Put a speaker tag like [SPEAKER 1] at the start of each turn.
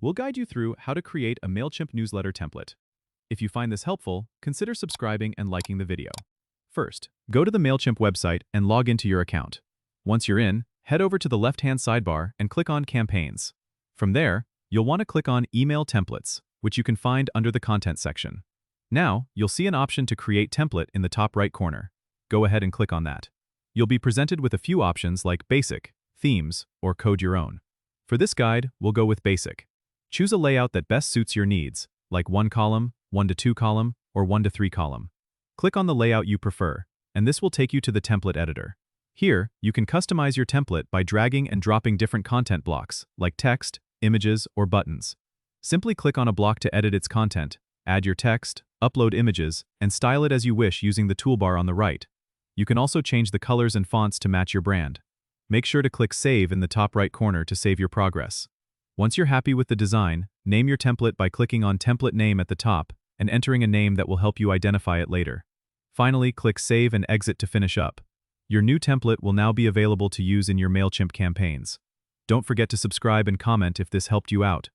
[SPEAKER 1] we'll guide you through how to create a Mailchimp newsletter template. If you find this helpful, consider subscribing and liking the video. First, go to the Mailchimp website and log into your account. Once you're in, head over to the left-hand sidebar and click on Campaigns. From there, you'll want to click on Email Templates, which you can find under the Content section. Now, you'll see an option to create template in the top right corner. Go ahead and click on that. You'll be presented with a few options like Basic, Themes, or Code Your Own. For this guide, we'll go with Basic. Choose a layout that best suits your needs, like 1 column, 1 to 2 column, or 1 to 3 column. Click on the layout you prefer, and this will take you to the template editor. Here, you can customize your template by dragging and dropping different content blocks, like text, images, or buttons. Simply click on a block to edit its content, add your text, upload images, and style it as you wish using the toolbar on the right. You can also change the colors and fonts to match your brand. Make sure to click Save in the top right corner to save your progress. Once you're happy with the design, name your template by clicking on Template Name at the top and entering a name that will help you identify it later. Finally, click Save and Exit to finish up. Your new template will now be available to use in your Mailchimp campaigns. Don't forget to subscribe and comment if this helped you out.